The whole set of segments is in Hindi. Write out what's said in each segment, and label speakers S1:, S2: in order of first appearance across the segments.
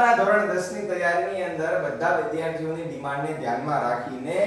S1: તમારા ધોરણ 10 ની તૈયારીની અંદર બધા વિદ્યાર્થીઓની ડિમાન્ડને ધ્યાનમાં રાખીને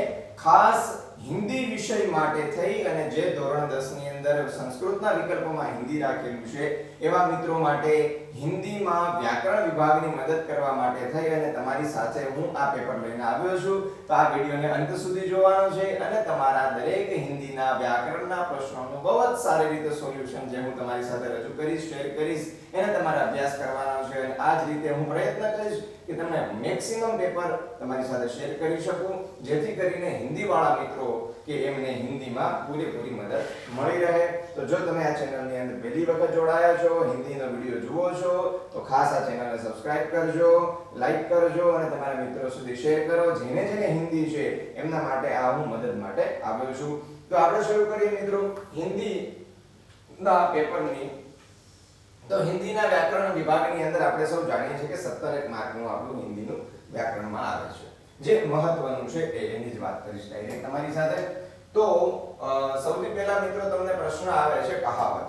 S1: ખાસ હિન્દી વિષય માટે થઈ અને જે ધોરણ 10 ની અંદર સંસ્કૃતના વિકલ્પોમાં હિન્દી રાખેલું છે એવા મિત્રો માટે હિન્દીમાં વ્યાકરણ વિભાગની મદદ કરવા માટે થઈ અને તમારી સાથે હું આ પેપર લઈને આવ્યો છું. તો આ વિડિયોને અંત સુધી જોવાનો છે અને તમારા દરેક હિન્દીના વ્યાકરણના પ્રશ્નોનું બહુ જ સારી રીતે સોલ્યુશન જે હું તમારી સાથે રજૂ કરીશ, શેર કરીશ, એને તમારે અભ્યાસ કરવાનો છે અને આ જ રીતે હું પ્રયત્ન કરીશ કે તમને મેક્સિમમ પેપર તમારી સાથે શેર કરી શકું, જેથી કરીને હિન્દીવાળા મિત્રો કે એમને હિન્દીમાં પૂરેપૂરી મદદ મળી રહે. તો જો તમે આ ચેનલની અંદર પહેલી વખત જોડાયા છો, હિન્દીનો વિડિયો જુઓ છો, તો ખાસ આ ચેનલને સબસ્ક્રાઇબ કરજો, લાઈક કરજો અને તમારા મિત્રો સુધી શેર કરો. જેને હિન્દી છે એમના માટે આ હું મદદ માટે આવ્યો છું. તો આપણે શરૂ કરીએ મિત્રો હિન્દીના પેપરની. તો હિન્દીના વ્યાકરણ વિભાગની અંદર આપણે સૌ જાણીએ છીએ કે 17 માર્કનું આપણું હિન્દીનું વ્યાકરણમાં આવે છે. જે મહત્વનું છે એની જ વાત કરીશ ડાયરેક્ટ તમારી સાથે. તો સૌથી પહેલા મિત્રો તમને પ્રશ્ન આવે છે કહાવત.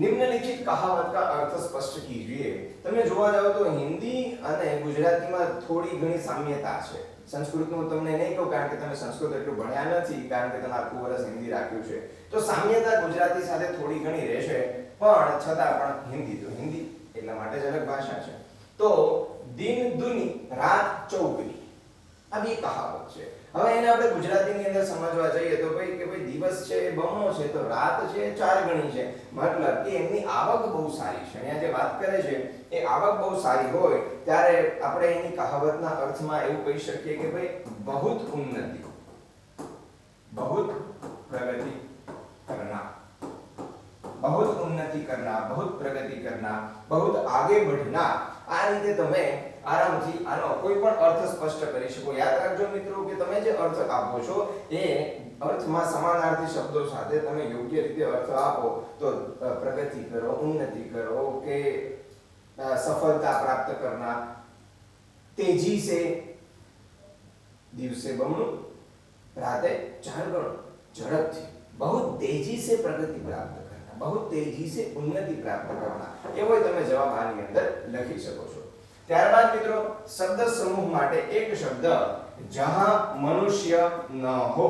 S1: निम्नलिखित कहावत का अर्थ स्पष्ट कीजिए. તમે જોવા જાવ તો હિન્દી અને ગુજરાતીમાં થોડી ઘણી સામ્યતા છે. સંસ્કૃતનું તમને નહીં કહું કારણ કે તમે સંસ્કૃત એટલું ભણ્યા નથી, કારણ કે તમે આખું વર્ષ હિન્દી રાખ્યું છે. તો સામ્યતા ગુજરાતી સાથે થોડી ઘણી રહેશે, પણ છતાં પણ હિન્દી તો હિન્દી એટલા માટે જ અલગ ભાષા છે. તો દિન દુની રાત ચૌગની આ બે કહાવત છે. હવે એને આપણે ગુજરાતીની અંદર સમજવા જઈએ તો ભાઈ કે ભાઈ દિવસ છે એ બમણો છે તો રાત છે એ 4 ગણી છે. મતલબ કે એમની આવક બહુ સારી છે. અહીંયા જે વાત કરે છે એ આવક બહુ સારી હોય ત્યારે આપણે એની કહાવતના અર્થમાં એવું કહી શકીએ કે ભાઈ बहुत उन्नति, बहुत प्रगति करना, बहुत उन्नति करना, बहुत प्रगति करना, बहुत आगे बढ़ना. આ રીતે તમે આરામથી આનો કોઈ પણ અર્થ સ્પષ્ટ કરી શકો. યાદ રાખજો મિત્રો કે તમે જે અર્થ આપો છો એ અર્થમાં સમાનાર્થી શબ્દો સાથે તમે યોગ્ય રીતે અર્થ આપો તો પ્રગતિ કરો, ઉન્નતિ કરો કે सफलता प्राप्त करना, तेजी से દિવસે બમણું રાતે 4 ગણું, ઝડપથી, बहुत तेजी से प्रगति प्राप्त करना, बहुत तेजी से उन्नति प्राप्त करना. એવો તમે જવાબ આની અંદર લખી શકો છો. ત્યારબાદ મિત્રો શબ્દ સમૂહ માટે એક શબ્દ જહાં મનુષ્ય ન હો.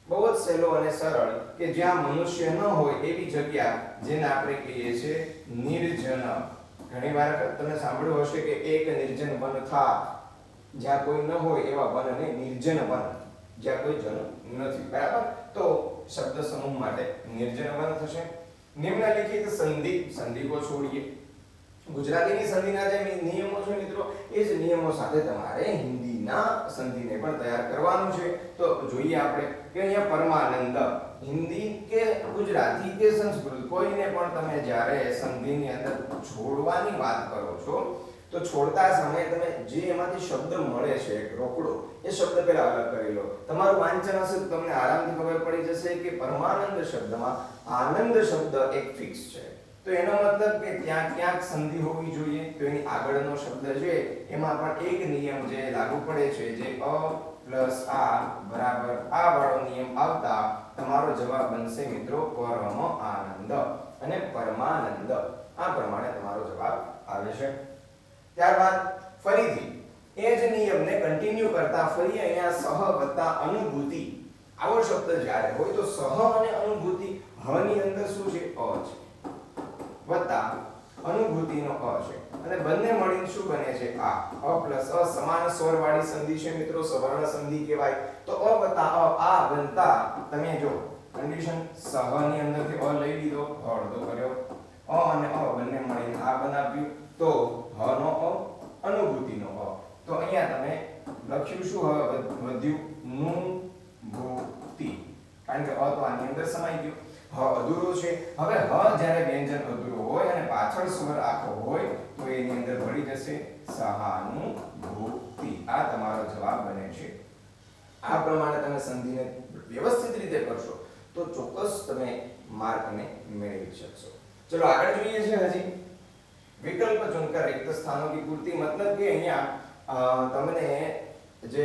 S1: બહુ જ સહેલો અને સરળ કે જ્યાં મનુષ્ય ન હોય એવી જગ્યા જેને આપણે કહીએ છીએ નિર્જન. ઘણીવાર તમે સાંભળ્યું હશે કે એક નિર્જન વન થા. જ્યાં કોઈ ન હોય એવા વનને નિર્જન વન, જ્યાં કોઈ જન નથી. બરાબર? તો શબ્દ સમૂહ માટે નિર્જન વન થશે. નિમ્નલિખિત સંધિ, સંધિ કો છોડીએ. ગુજરાતીની સંધિના જે નિયમો છે મિત્રો એ જ નિયમો સાથે તમારે હિન્દીના સંધિને પણ તૈયાર કરવાનું છે. તો જોઈએ આપણે કે અહીંયા પરમાનંદ, હિન્દી કે ગુજરાતી કે સંસ્કૃત કોઈને પણ તમે જ્યારે સંધિની અંદર છોડવાની વાત કરો છો તો છોડતા સમયે તમે જે એમાંથી શબ્દ મળે છે રોકડો એ શબ્દ પહેલા અલગ કરી લો. તમારું વાંચન હશે તો તમને આરામથી ખબર પડી જશે કે પરમાનંદ શબ્દમાં આનંદ શબ્દ એક ફિક્સ છે. તો એનો મતલબ કે ત્યાં ક્યાંક સંધિ હોવી જોઈએ. તો એની આગળનો શબ્દ છે એમાં પણ એક નિયમ જે લાગુ પડે છે, જે અ પ્લસ આ બરાબર આ વાળો નિયમ આવતા તમારો જવાબ બનશે મિત્રો પરમ આનંદ અને પરમાનંદ. આ પ્રમાણે તમારો જવાબ આવે છે. ત્યારબાદ ફરીથી એ જ નિયમને કન્ટિન્યુ કરતા ફરી અહીંયા સહ વત્તા અનુભૂતિ આવો શબ્દ જ્યારે હોય તો સહ અને અનુભૂતિ હ ની અંદર શું છે? અ છે વત્તા અનુભૂતિનો અ છે અને બંને મળીને શું બને છે? આ. અ પ્લસ અ સમાન સ્વર વાળી સંધિ છે મિત્રો, સવર્ણ સંધિ કહેવાય. તો અ વત્તા અ આ બનતા તમે જો કન્ડિશન સહ ની અંદરથી અ લઈ લીધો, અડધો કર્યો, અ અને અ બંને મળીને આ બનાવ્યું. તો હ નો અ, અનુભૂતિનો અ. તો અહીંયા તમે લખ્યું શું હવે વધ્યું? નું ભૂતિ. કારણ કે અ તો આની અંદર સમાઈ ગયો. હ અધૂરો છે. હવે હ જ્યારે વ્યંજન અધૂરો હોય અને પાછળ સ્વર આખો હોય તો એની અંદર ભળી જશે સહાનુભૂતિ. આ તમારો જવાબ બને છે. આ પ્રમાણે તમે સંધિને વ્યવસ્થિત રીતે કરશો તો ચોક્કસ તમે માર્કને મેળવી શકશો. ચલો આગળ જોઈએ છે હજી વિકલ્પ ચुनकर रिक्त स्थानों की पूर्ति. मतलब કે અહીંયા તમને જે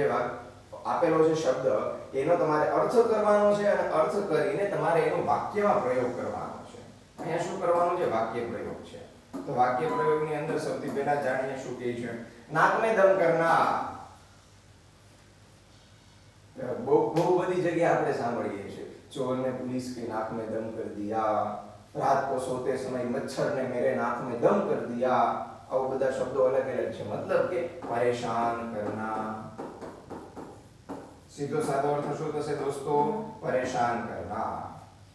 S1: આપેલો છે શબ્દ એનો તમારે અર્થ કરવાનો છે અને અર્થ કરીને તમારે એનો વાક્યમાં પ્રયોગ કરવાનો છે. અહીંયા શું કરવાનું છે? વાક્ય પ્રયોગ છે. તો વાક્ય પ્રયોગની અંદર સૌથી પહેલા જાણીએ શું કહે છે નાકમે દમ કરના બહુ બધી જગ્યાએ આપણે સાંભળીએ છીએ चोर ने पुलिस के नाक में दम कर दिया रात को सोते समय मच्छर ने मेरे नाक में दम कर दिया और બધા શબ્દો અલગ અલગ છે મતલબ કે પરેશાન કરना सीधो सादो अर्थ શું થશે દોસ્તો પરેશાન કરना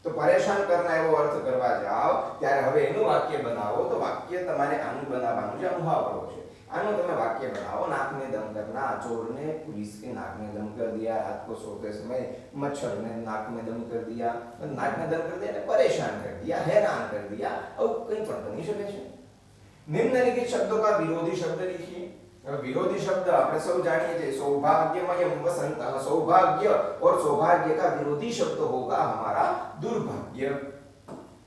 S1: તો પરેશાન કરना એવો અર્થ કરવા જાઓ ત્યારે હવે એનું વાક્ય બનાવો તો વાક્ય તમારે આનું બનાવવાનું છે મુહાવરો છે આનું તમે વાક્ય બનાવો नाक में दम करना चोर ने पुलिस के नाक में दम कर दिया रात को सोते समय मच्छर ने नाक में दम कर दिया नाक में दम कर दिया ने परेशान कर दिया हैरान कर दिया और कहीं पण बनी શકે છે निम्नलिखित शब्दों का विरोधी शब्द लिखिए विरोधी शब्द આપણે સૌ જાણીએ છીએ सौभाग्यमय वसंतः सौभाग्य और सौभाग्य का विरोधी शब्द होगा हमारा दुर्भाग्य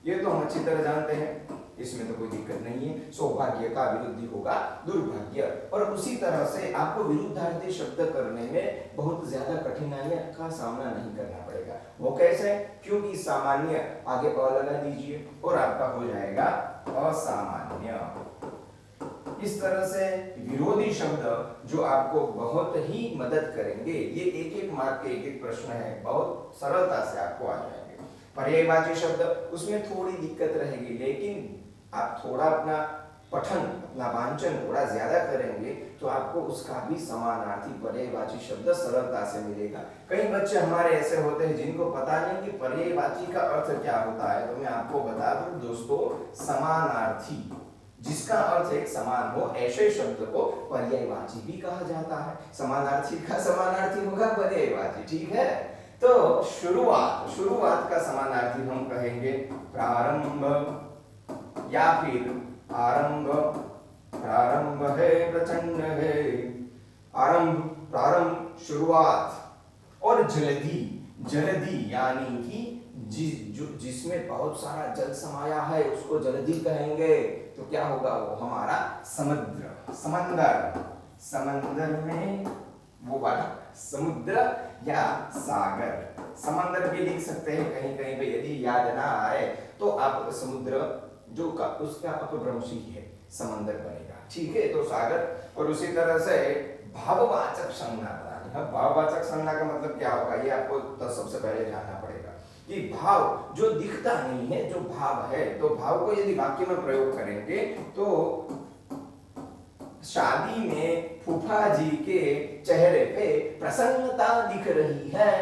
S1: ये तो हम अच्छी तरह जानते हैं इसमें तो कोई दिक्कत नहीं है सौभाग्य का विरोधी होगा दुर्भाग्य और उसी तरह से आपको विरुद्धार्थी शब्द करने में बहुत ज्यादा कठिनाइयों का सामना नहीं करना पड़ेगा वो कैसे क्योंकि सामान्य आगे अ लगा दीजिए और आपका हो जाएगा असामान्य इस तरह से विरोधी शब्द जो आपको बहुत ही मदद करेंगे ये एक एक मार्क के एक एक प्रश्न है बहुत सरलता से आपको आ जाएंगे पर्यायवाची शब्द उसमें थोड़ी दिक्कत रहेगी लेकिन आप थोड़ा अपना पठन अपना वांचन थोड़ा ज्यादा करेंगे तो आपको उसका भी समानार्थी पर्यायवाची शब्द सरलता से मिलेगा कई बच्चे हमारे ऐसे होते हैं जिनको पता नहीं कि पर्यायवाची का अर्थ क्या होता है तो मैं आपको बता दूं दोस्तों समानार्थी जिसका अर्थ एक समान हो ऐसे शब्द को पर्यायवाची भी कहा जाता है समानार्थी का समानार्थी होगा पर्यायवाची ठीक है तो शुरुआत का समानार्थी हम कहेंगे प्रारंभ या फिर आरंभ प्रारंभ है प्रचंड है प्रारंभ शुरुआत और जल्दी यानी कि जिसमें बहुत सारा जल समाया है उसको जल्दी कहेंगे तो क्या होगा वो हमारा समंदर में वो वाला समुद्र या सागर समंदर भी लिख सकते हैं कहीं कहीं पे यदि याद ना आए तो आप समुद्र जो का उसका अपभ्रंशी है समंदर बनेगा ठीक है तो सागर और उसी तरह से भाववाचक संज्ञा बनानी है भाववाचक संज्ञा का मतलब क्या होगा ये आपको तो सबसे पहले जानना पड़ेगा कि भाव जो दिखता नहीं है जो भाव है तो भाव को यदि वाक्य में प्रयोग करेंगे तो शादी में फूफा जी के चेहरे पे प्रसन्नता दिख रही है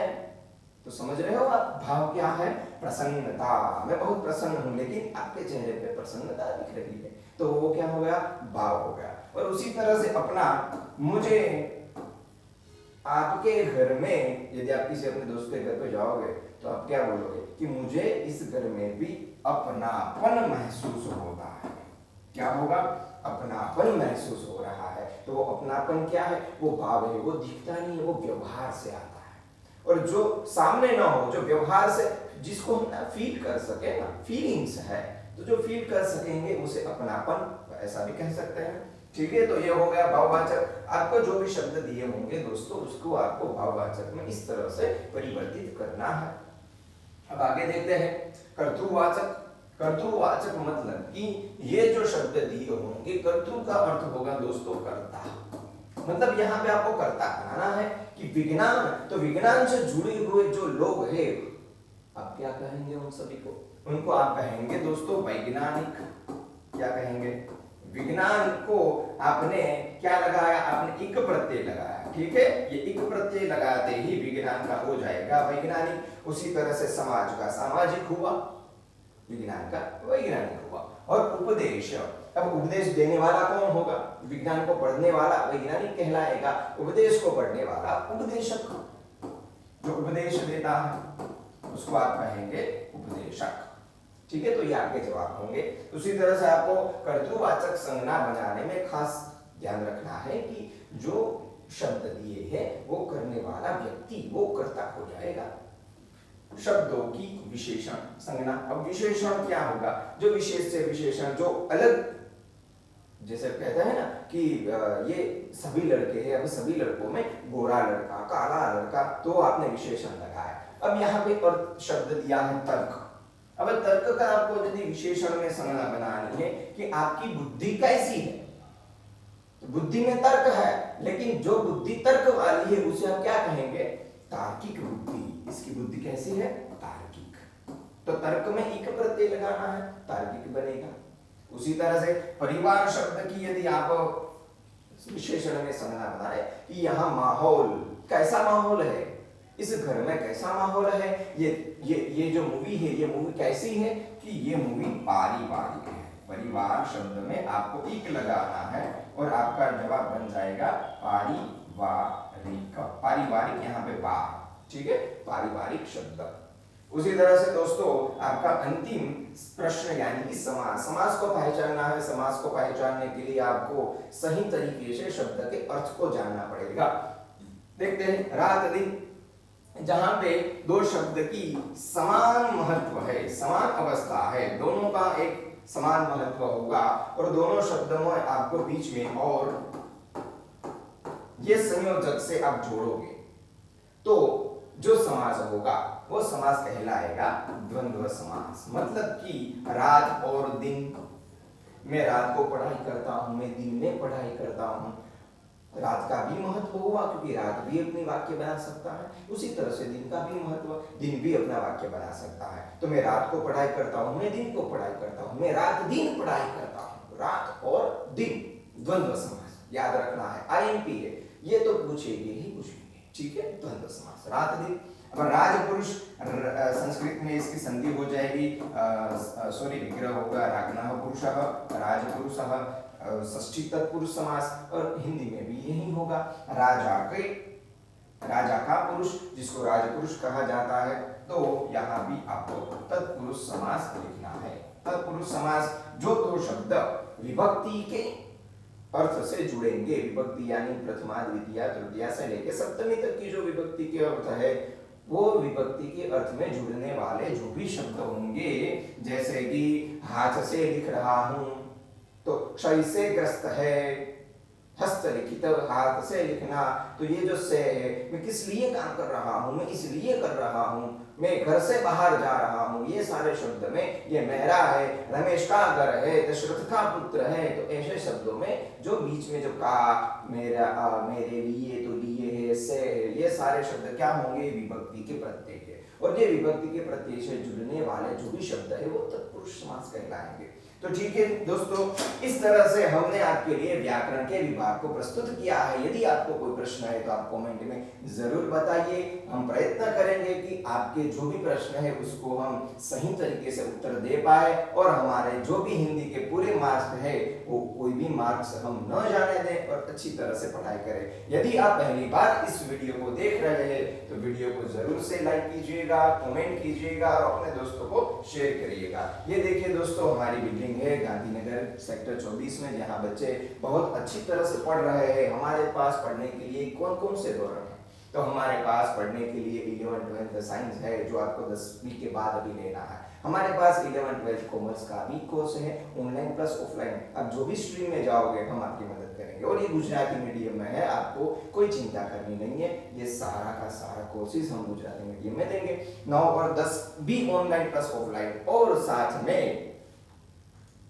S1: तो समझ रहे हो आप भाव क्या है प्रसन्नता मैं बहुत प्रसन्न हूं लेकिन आपके चेहरे पे प्रसन्नता दिख रही है तो वो क्या हो गया भाव हो गया और उसी तरह से अपना मुझे आपके घर में यदि आप किसी अपने दोस्त के घर पे जाओगे तो आप क्या बोलोगे कि मुझे इस घर में भी अपनापन महसूस होता है क्या होगा अपनापन महसूस हो रहा है तो वो अपनापन क्या है वो भाव है वो दिखता नहीं है वो व्यवहार से आता है और जो सामने ना हो जो व्यवहार से जिसको हम ना फील कर सके ना फीलिंग्स है तो जो फील कर सकेंगे उसे अपनापन ऐसा भी कह सकते हैं ठीक है तो ये हो गया भाववाचक आपको जो भी शब्द दिए होंगे दोस्तों उसको आपको भाववाचक में इस तरह से परिवर्तित करना है अब आगे देखते हैं कर्तृवाचक मतलब कि ये जो शब्द दिए होंगे कर्तृ का अर्थ होगा दोस्तों कर्ता मतलब यहाँ पे आपको कर्ता बनाना है कि विज्ञान तो विज्ञान से जुड़े हुए जो लोग हैं आप क्या कहेंगे उन सभी को उनको आप कहेंगे दोस्तों वैज्ञानिक क्या कहेंगे विज्ञान को आपने क्या लगाया आपने इक प्रत्यय लगाया ठीक है ये इक प्रत्यय लगाते ही विज्ञान का हो जाएगा वैज्ञानिक उसी तरह से समाज का सामाजिक हुआ विज्ञान का वैज्ञानिक हुआ और उपदेश अब उपदेश देने वाला कौन होगा विज्ञान को पढ़ने वाला वैज्ञानिक कहलाएगा उपदेश को पढ़ने वाला उपदेशक जो उपदेश देता है उसको आप कहेंगे उपदेशक ठीक है तो ये आपके जवाब होंगे उसी तरह से आपको कर्तृवाचक संज्ञा बनाने में खास ध्यान रखना है कि जो शब्द दिए हैं वो करने वाला व्यक्ति वो कर्ता हो जाएगा शब्दों की विशेषण संज्ञा अब विशेषण क्या होगा जो विशेष से विशेषण जो अलग जैसे कहते हैं ना कि ये सभी लड़के हैं अब सभी लड़कों में गोरा लड़का काला लड़का तो आपने विशेषण लगाया अब यहाँ पे और शब्द दिया है तर्क अब तर्क का आपको यदि विशेषण में संज्ञा बनानी है कि आपकी बुद्धि कैसी है, तो बुद्धि में तर्क है, लेकिन जो बुद्धि तर्क वाली है उसे आप क्या कहेंगे? तार्किक बुद्धि। इसकी बुद्धि कैसी है? तार्किक। तो तर्क में इक प्रत्यय लगाना है, तार्किक बनेगा। उसी तरह से परिवार शब्द की यदि आप विशेषण में संज्ञा बनाए कि यहाँ माहौल कैसा माहौल है, इस घर में कैसा माहौल है, ये जो मूवी है, ये मूवी कैसी है कि ये मूवी पारिवारिक है। परिवार शब्द में आपको इक लगाना है और आपका जवाब बन जाएगा पारिवारिक। पारिवारिक यहाँ पे बा, ठीक है, पारिवारिक शब्द। उसी तरह से दोस्तों आपका अंतिम प्रश्न यानी कि समास। समास को पहचानना है। समास को पहचानने के लिए आपको सही तरीके से शब्द के अर्थ को जानना पड़ेगा। देखते हैं रात दिन, जहां पे दो शब्द की समान महत्व है, समान अवस्था है, दोनों का एक समान महत्व होगा और दोनों शब्दों में आपको बीच में और ये संयोजक से आप जोड़ोगे तो जो समास होगा वो समास कहलाएगा द्वंद्व समास। मतलब कि रात और दिन, मैं रात को पढ़ाई करता हूं, मैं दिन में पढ़ाई करता हूं। रात का भी महत्व हुआ क्योंकि रात भी अपनी वाक्य बना सकता है, उसी तरह से दिन का भी महत्व, दिन भी अपना वाक्य बना सकता है। तो मैं रात को पढ़ाई करता हूं, मैं दिन को पढ़ाई करता हूं, मैं रात दिन पढ़ाई करता हूं। रात और दिन द्वंद्व समास याद रखना है। आईएनपी है, ये तो पूछेंगे ही पूछेंगे, ठीक है, द्वंद्व समास रात दिन। अब राजपुरुष संस्कृत में इसकी संधि हो जाएगी, सॉरी विग्रह होगा रागनः पुरुषः, राजपुरुषः, षष्ठी तत्पुरुष समास, और हिंदी में भी यही होगा। राजा का पुरुष जिसको राजपुरुष कहा जाता है, तो यहाँ भी आपको तत्पुरुष समास लिखना है। तत्पुरुष समास जो दो शब्द विभक्ति के अर्थ से जुड़ेंगे, विभक्ति यानी प्रथमा द्वितीया तृतीया से लेकर सप्तमी तक की जो विभक्ति के अर्थ है, वो विभक्ति के अर्थ में जुड़ने वाले जो भी शब्द होंगे, जैसे कि हाथ से लिख रहा हूं तो क्षय से ग्रस्त है, हस्तलिखित हाथ से लिखना, तो ये जो से है, मैं किस लिए काम कर रहा हूं, मैं इसलिए कर रहा हूं, मैं घर से बाहर जा रहा हूं, ये सारे शब्द में ये मेरा है, रमेश का घर है, दशरथ का पुत्र है, तो ऐसे शब्दों में जो बीच में जो का, मेरा, मेरे लिए, तो लिए है, से है, ये सारे शब्द क्या होंगे? विभक्ति के प्रत्यय के, और ये विभक्ति के प्रत्यय से जुड़ने वाले जो भी शब्द है वो तत्पुरुष समास कहलाएंगे। तो ठीक है दोस्तों, इस तरह से हमने आपके लिए व्याकरण के विभाग को प्रस्तुत किया है। यदि आपको कोई प्रश्न है तो आप कमेंट में जरूर बताइए। हम प्रयत्न करेंगे कि आपके जो भी प्रश्न है उसको हम सही तरीके से उत्तर दे पाए और हमारे जो भी हिंदी के पूरे मार्क्स है वो कोई भी मार्क्स हम न जाने दें और अच्छी तरह से पढ़ाई करें। यदि आप पहली बार इस वीडियो को देख रहे हैं तो वीडियो को जरूर से लाइक कीजिएगा, कमेंट कीजिएगा और अपने दोस्तों को शेयर करिएगा। ये देखिए दोस्तों, हमारी बिल्डिंग है गांधीनगर सेक्टर 24 में, जहां बच्चे बहुत अच्छी तरह से पढ़ रहे हैं। हमारे पास पढ़ने के लिए कौन कौन से दौर हैं? तो हमारे पास पढ़ने के लिए 11th 12th साइंस है जो आपको 10वीं के बाद अभी लेना है। हमारे पास 11th 12th कॉमर्स का भी कोर्स है, ऑनलाइन प्लस ऑफलाइन। आप जो भी स्ट्रीम में जाओगे हम आपकी मदद करेंगे और ये गुजराती मीडियम में है, आपको कोई चिंता करनी नहीं है। ये सारा का सारा कोर्सेज हम गुजराती मीडियम में देंगे। 9 और 10 भी ऑनलाइन प्लस ऑफलाइन, और साथ में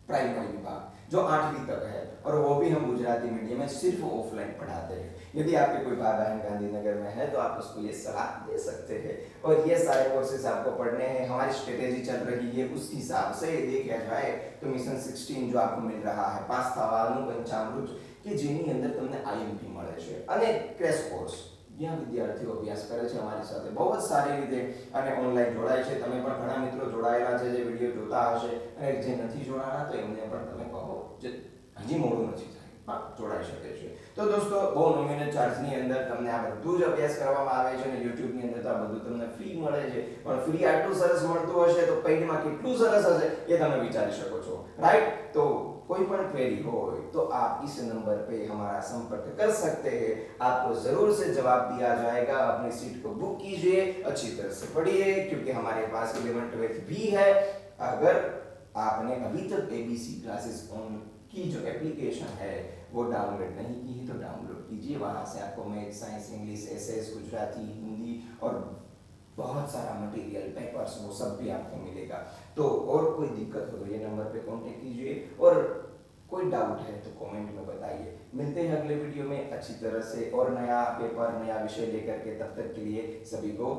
S1: प्राइमरी विभाग जो 8वीं तक है और वो भी हम गुजराती मीडियम में सिर्फ ऑफलाइन पढ़ाते हैं। यदि आपके कोई भाई बहन गांधीनगर में है तो आप उसको ये सलाह दे सकते हैं। और ये सारे कोर्सेज आपको पढ़ने हैं, हमारी स्ट्रेटेजी चल रही है, उस हिसाब से देखा जाए तो मिशन 16 जो आपको मिल रहा है, 5 સવાલનું પંચામૃત કે જેની અંદર તમને આઈએમપી મળે છે અને ક્રેશ કોર્સ જ્યાં વિદ્યાર્થીઓ અભ્યાસ કરે છે અમારી સાથે બહુ જ સારી રીતે અને ઓનલાઈન જોડાય છે। તમે પણ ઘણા મિત્રો જોડાયેલા છે જે વિડીયો જોતા હશે અને જે નથી જોડાણા તો એમને પણ તમે કહો જે હજી મોડું નથી થાય, હા જોડાઈ શકે છે। તો દોસ્તો બહુ નોમિનલ ચાર્જની અંદર તમને આ બધું જ અભ્યાસ કરવામાં આવે છે અને યુટ્યુબની અંદર તો આ બધું તમને ફ્રી મળે છે, પણ ફ્રી આટલું સરસ મળતું હશે તો પેઇડમાં કેટલું સરસ હશે એ તમે વિચારી શકો છો, રાઈટ। તો कोई पण क्वेरी हो तो आप इस नंबर पे हमारा संपर्क कर सकते हैं, आपको जरूर से जवाब दिया जाएगा। अपनी सीट को बुक कीजिए, अच्छी तरह से पढ़िए क्योंकि हमारे पास 11th 12th भी है। अगर आपने अभी तक ABC क्लासेस ऑन की जो एप्लीकेशन है वो डाउनलोड नहीं की है तो डाउनलोड कीजिए, वहां से आपको math, science, English, SS, Gujarati, Hindi और बहुत सारा मटेरियल, पेपर्स, वो सब भी आपको मिलेगा। तो और कोई दिक्कत हो तो ये नंबर पे कांटेक्ट कीजिए, और कोई डाउट है तो कमेंट में बताइए। मिलते हैं अगले वीडियो में अच्छी तरह से और नया पेपर, नया विषय लेकर के। तब तक के लिए सभी को